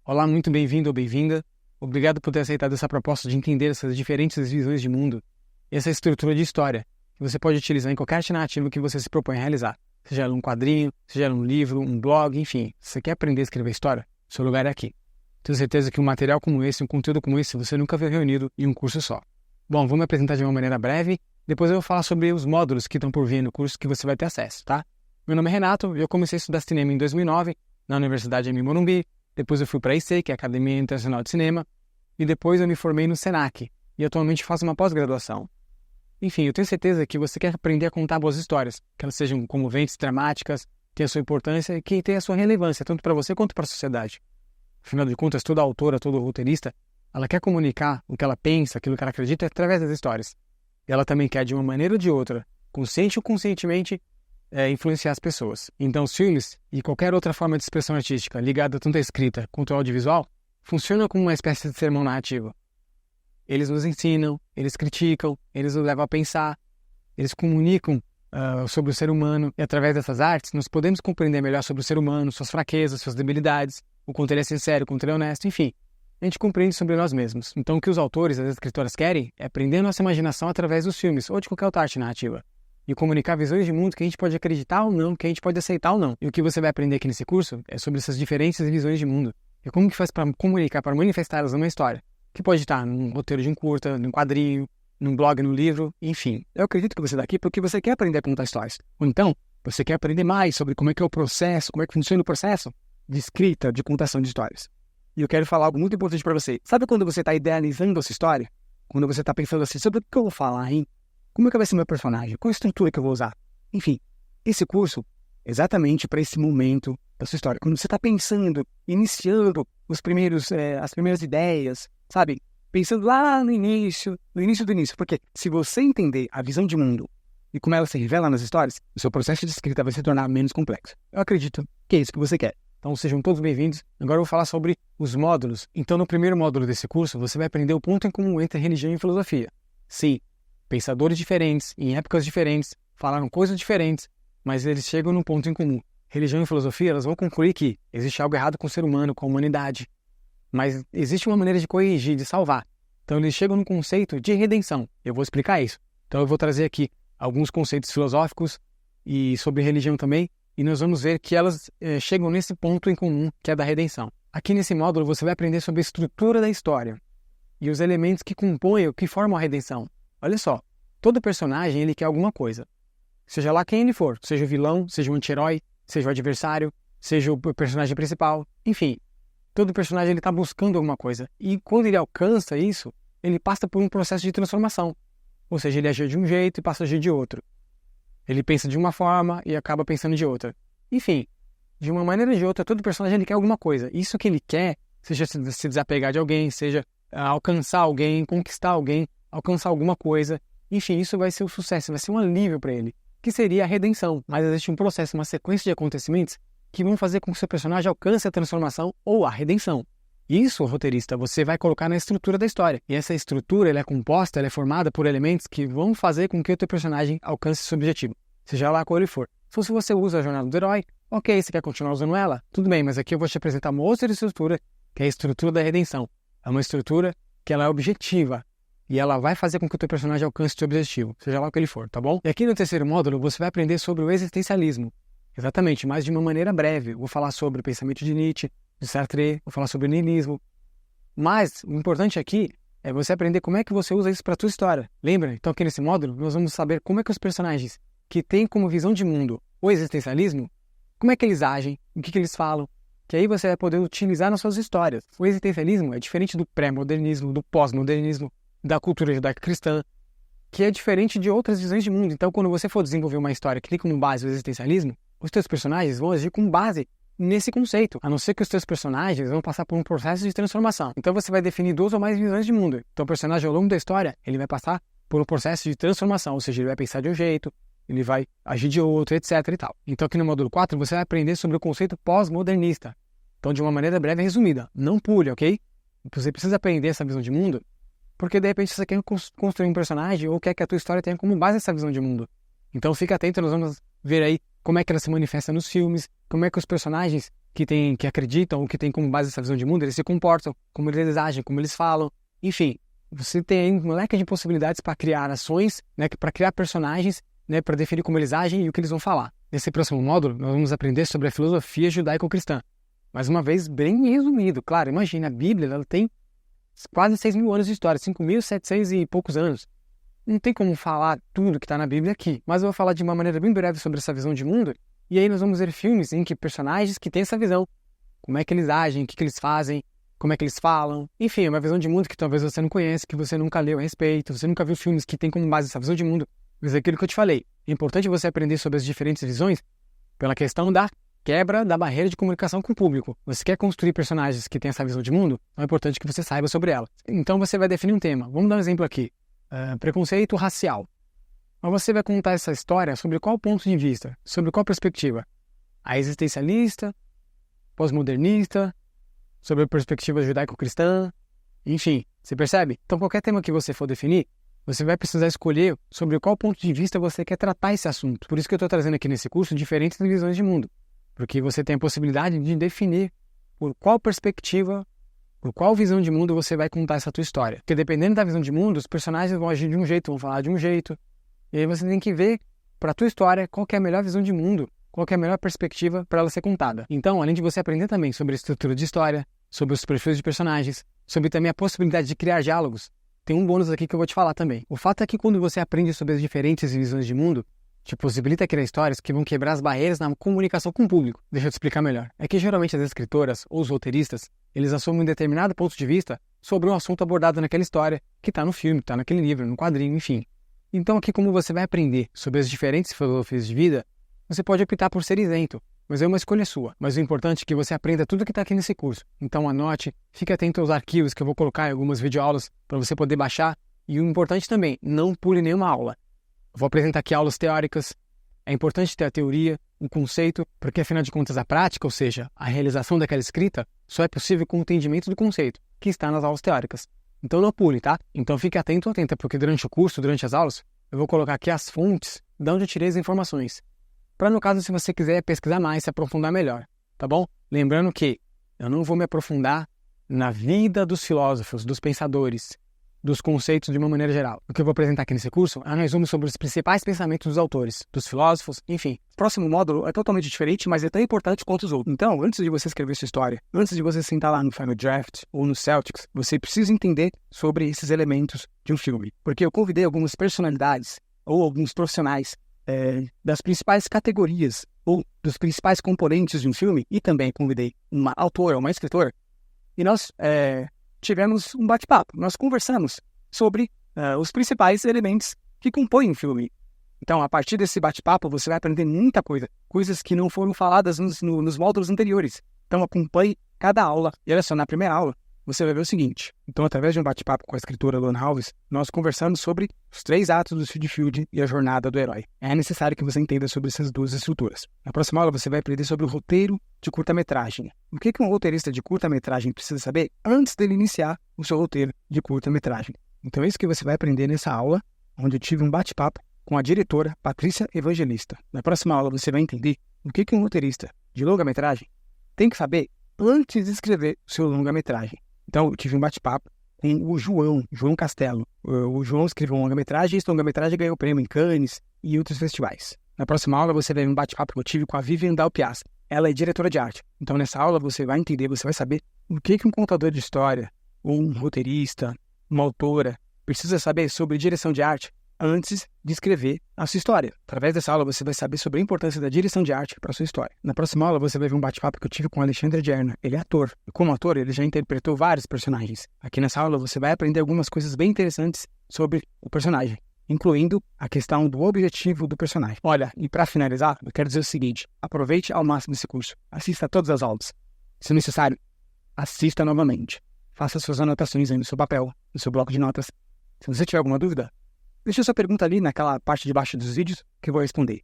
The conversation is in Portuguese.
Olá, muito bem-vindo ou bem-vinda. Obrigado por ter aceitado essa proposta de entender essas diferentes visões de mundo e essa estrutura de história que você pode utilizar em qualquer arte narrativa que você se propõe a realizar. Seja ela um quadrinho, seja ela um livro, um blog, enfim. Se você quer aprender a escrever história, seu lugar é aqui. Tenho certeza que um material como esse, um conteúdo como esse, você nunca viu reunido em um curso só. Bom, vou me apresentar de uma maneira breve, depois eu vou falar sobre os módulos que estão por vir no curso que você vai ter acesso, tá? Meu nome é Renato, eu comecei a estudar cinema em 2009, na Universidade de Morumbi. Depois eu fui para a IC, que é a Academia Internacional de Cinema, e depois eu me formei no Senac, e atualmente faço uma pós-graduação. Enfim, eu tenho certeza que você quer aprender a contar boas histórias, que elas sejam comoventes, dramáticas, tenham a sua importância e que tenham a sua relevância, tanto para você quanto para a sociedade. Afinal de contas, toda autora, todo roteirista, ela quer comunicar o que ela pensa, aquilo que ela acredita através das histórias. E ela também quer, de uma maneira ou de outra, consciente ou conscientemente, influenciar as pessoas. Então, os filmes e qualquer outra forma de expressão artística ligada tanto à escrita quanto ao audiovisual funcionam como uma espécie de sermão narrativo. Eles nos ensinam, eles criticam, eles nos levam a pensar, eles comunicam sobre o ser humano e através dessas artes nós podemos compreender melhor sobre o ser humano, suas fraquezas, suas debilidades, o quanto ele é sincero, o quanto ele é honesto, enfim. A gente compreende sobre nós mesmos. Então, o que os autores, as escritoras querem é prender nossa imaginação através dos filmes ou de qualquer outra arte narrativa. E comunicar visões de mundo que a gente pode acreditar ou não, que a gente pode aceitar ou não. E o que você vai aprender aqui nesse curso é sobre essas diferentes visões de mundo. E como que faz para comunicar, para manifestá-las numa história. Que pode estar num roteiro de um curta, num quadrinho, num blog, num livro, enfim. Eu acredito que você está aqui porque você quer aprender a contar histórias. Ou então, você quer aprender mais sobre como é que é o processo, como é que funciona o processo de escrita, de contação de histórias. E eu quero falar algo muito importante para você. Sabe quando você está idealizando essa história? Quando você está pensando assim, sobre o que eu vou falar, hein? Como é que vai ser meu personagem? Qual a estrutura que eu vou usar? Enfim, esse curso é exatamente para esse momento da sua história. Quando você está pensando, iniciando as primeiras ideias, sabe? Pensando lá no início do início. Porque se você entender a visão de mundo e como ela se revela nas histórias, o seu processo de escrita vai se tornar menos complexo. Eu acredito que é isso que você quer. Então sejam todos bem-vindos. Agora eu vou falar sobre os módulos. Então no primeiro módulo desse curso, você vai aprender o ponto em comum entre religião e filosofia. Sim. Pensadores diferentes, em épocas diferentes, falaram coisas diferentes, mas eles chegam num ponto em comum. Religião e filosofia, elas vão concluir que existe algo errado com o ser humano, com a humanidade, mas existe uma maneira de corrigir, de salvar. Então eles chegam num conceito de redenção. Eu vou explicar isso. Então eu vou trazer aqui alguns conceitos filosóficos e sobre religião também, e nós vamos ver que elas chegam nesse ponto em comum, que é da redenção. Aqui nesse módulo você vai aprender sobre a estrutura da história e os elementos que compõem, que formam a redenção. Olha só, todo personagem ele quer alguma coisa. Seja lá quem ele for, seja o vilão, seja o anti-herói, seja o adversário, seja o personagem principal, enfim. Todo personagem ele está buscando alguma coisa. E quando ele alcança isso, ele passa por um processo de transformação. Ou seja, ele agiu de um jeito e passa a agir de outro. Ele pensa de uma forma e acaba pensando de outra. Enfim, de uma maneira ou de outra, todo personagem ele quer alguma coisa. Isso que ele quer, seja se desapegar de alguém, seja alcançar alguém, conquistar alguém, alcançar alguma coisa, enfim, isso vai ser um sucesso, vai ser um alívio para ele, que seria a redenção. Mas existe um processo, uma sequência de acontecimentos que vão fazer com que o seu personagem alcance a transformação ou a redenção. Isso, roteirista, você vai colocar na estrutura da história. E essa estrutura, ela é composta, ela é formada por elementos que vão fazer com que o teu personagem alcance seu objetivo, seja lá qual ele for. Então, se você usa a jornada do herói, ok, você quer continuar usando ela? Tudo bem, mas aqui eu vou te apresentar uma outra estrutura, que é a estrutura da redenção. É uma estrutura que ela é objetiva. E ela vai fazer com que o teu personagem alcance o seu objetivo, seja lá o que ele for, tá bom? E aqui no terceiro módulo, você vai aprender sobre o existencialismo. Exatamente, mas de uma maneira breve. Eu vou falar sobre o pensamento de Nietzsche, de Sartre, vou falar sobre o niilismo. Mas o importante aqui é você aprender como é que você usa isso para a tua história. Lembra? Então aqui nesse módulo, nós vamos saber como é que os personagens que têm como visão de mundo o existencialismo, como é que eles agem, o que eles falam, que aí você vai poder utilizar nas suas histórias. O existencialismo é diferente do pré-modernismo, do pós-modernismo, da cultura judaico-cristã, que é diferente de outras visões de mundo. Então, quando você for desenvolver uma história que tem como base o existencialismo, os teus personagens vão agir com base nesse conceito, a não ser que os teus personagens vão passar por um processo de transformação. Então, você vai definir duas ou mais visões de mundo. Então, o personagem, ao longo da história, ele vai passar por um processo de transformação, ou seja, ele vai pensar de um jeito, ele vai agir de outro, etc. e tal. Então, aqui no módulo 4, você vai aprender sobre o conceito pós-modernista. Então, de uma maneira breve e resumida. Não pule, ok? Você precisa aprender essa visão de mundo porque de repente você quer construir um personagem ou quer que a tua história tenha como base essa visão de mundo. Então fica atento, nós vamos ver aí como é que ela se manifesta nos filmes, como é que os personagens que acreditam ou que têm como base essa visão de mundo, eles se comportam, como eles agem, como eles falam. Enfim, você tem um leque de possibilidades para criar ações, né, para criar personagens, né, para definir como eles agem e o que eles vão falar. Nesse próximo módulo, nós vamos aprender sobre a filosofia judaico-cristã. Mais uma vez, bem resumido. Claro, imagina, a Bíblia ela tem quase 6.000 anos de história, 5.700 e poucos anos. Não tem como falar tudo que está na Bíblia aqui, mas eu vou falar de uma maneira bem breve sobre essa visão de mundo, e aí nós vamos ver filmes em que personagens que têm essa visão, como é que eles agem, o que eles fazem, como é que eles falam. Enfim, é uma visão de mundo que talvez você não conhece, que você nunca leu a respeito, você nunca viu filmes que têm como base essa visão de mundo. Mas é aquilo que eu te falei, é importante você aprender sobre as diferentes visões pela questão da quebra da barreira de comunicação com o público. Você quer construir personagens que têm essa visão de mundo? Então é importante que você saiba sobre ela. Então você vai definir um tema. Vamos dar um exemplo aqui. Preconceito racial. Mas você vai contar essa história sobre qual ponto de vista? Sobre qual perspectiva? A existencialista? Pós-modernista? Sobre a perspectiva judaico-cristã? Enfim, você percebe? Então qualquer tema que você for definir, você vai precisar escolher sobre qual ponto de vista você quer tratar esse assunto. Por isso que eu estou trazendo aqui nesse curso diferentes visões de mundo. Porque você tem a possibilidade de definir por qual perspectiva, por qual visão de mundo você vai contar essa tua história. Porque dependendo da visão de mundo, os personagens vão agir de um jeito, vão falar de um jeito. E aí você tem que ver para a tua história qual que é a melhor visão de mundo, qual que é a melhor perspectiva para ela ser contada. Então, além de você aprender também sobre a estrutura de história, sobre os perfis de personagens, sobre também a possibilidade de criar diálogos, tem um bônus aqui que eu vou te falar também. O fato é que quando você aprende sobre as diferentes visões de mundo, te possibilita criar histórias que vão quebrar as barreiras na comunicação com o público. Deixa eu te explicar melhor. É que geralmente as escritoras ou os roteiristas, eles assumem um determinado ponto de vista sobre um assunto abordado naquela história, que está no filme, está naquele livro, no quadrinho, enfim. Então aqui, como você vai aprender sobre as diferentes filosofias de vida, você pode optar por ser isento, mas é uma escolha sua. Mas o importante é que você aprenda tudo que está aqui nesse curso. Então anote, fique atento aos arquivos que eu vou colocar em algumas videoaulas para você poder baixar. E o importante também, não pule nenhuma aula. Eu vou apresentar aqui aulas teóricas. É importante ter a teoria, o conceito, porque afinal de contas a prática, ou seja, a realização daquela escrita, só é possível com o entendimento do conceito, que está nas aulas teóricas. Então não pule, tá? Então fique atento ou atenta, porque durante o curso, durante as aulas, eu vou colocar aqui as fontes de onde eu tirei as informações. Para, no caso, se você quiser pesquisar mais, se aprofundar melhor, tá bom? Lembrando que eu não vou me aprofundar na vida dos filósofos, dos pensadores, dos conceitos de uma maneira geral. O que eu vou apresentar aqui nesse curso é um resumo sobre os principais pensamentos dos autores, dos filósofos, enfim. O próximo módulo é totalmente diferente, mas é tão importante quanto os outros. Então, antes de você escrever sua história, antes de você sentar lá no Final Draft ou no Celtics, você precisa entender sobre esses elementos de um filme. Porque eu convidei algumas personalidades ou alguns profissionais das principais categorias ou dos principais componentes de um filme, e também convidei uma autora, uma escritora, e nós tivemos um bate-papo. Nós conversamos sobre os principais elementos que compõem um filme. Então, a partir desse bate-papo, você vai aprender muita coisa, coisas que não foram faladas nos módulos anteriores. Então, acompanhe cada aula. E olha só, na primeira aula, você vai ver o seguinte. Então, através de um bate-papo com a escritora Luana Alves, nós conversamos sobre os 3 atos do Sid Field e a jornada do herói. É necessário que você entenda sobre essas 2 estruturas. Na próxima aula, você vai aprender sobre o roteiro de curta-metragem. O que um roteirista de curta-metragem precisa saber antes dele iniciar o seu roteiro de curta-metragem. Então, é isso que você vai aprender nessa aula, onde eu tive um bate-papo com a diretora Patrícia Evangelista. Na próxima aula, você vai entender o que um roteirista de longa-metragem tem que saber antes de escrever o seu longa-metragem. Então, eu tive um bate-papo com o João Castelo. O João escreveu um longa-metragem e esse longa-metragem ganhou prêmio em Cannes e outros festivais. Na próxima aula, você vai ver um bate-papo que eu tive com a Vivian Dalpiaz. Ela é diretora de arte. Então, nessa aula, você vai entender, você vai saber o que um contador de história, ou um roteirista, uma autora, precisa saber sobre direção de arte antes de escrever a sua história. Através dessa aula, você vai saber sobre a importância da direção de arte para a sua história. Na próxima aula, você vai ver um bate-papo que eu tive com o Alexandre Gerna. Ele é ator. E como ator, ele já interpretou vários personagens. Aqui nessa aula, você vai aprender algumas coisas bem interessantes sobre o personagem, incluindo a questão do objetivo do personagem. Olha, e para finalizar, eu quero dizer o seguinte. Aproveite ao máximo esse curso. Assista a todas as aulas. Se necessário, assista novamente. Faça suas anotações aí no seu papel, no seu bloco de notas. Se você tiver alguma dúvida, deixa sua pergunta ali naquela parte de baixo dos vídeos que eu vou responder.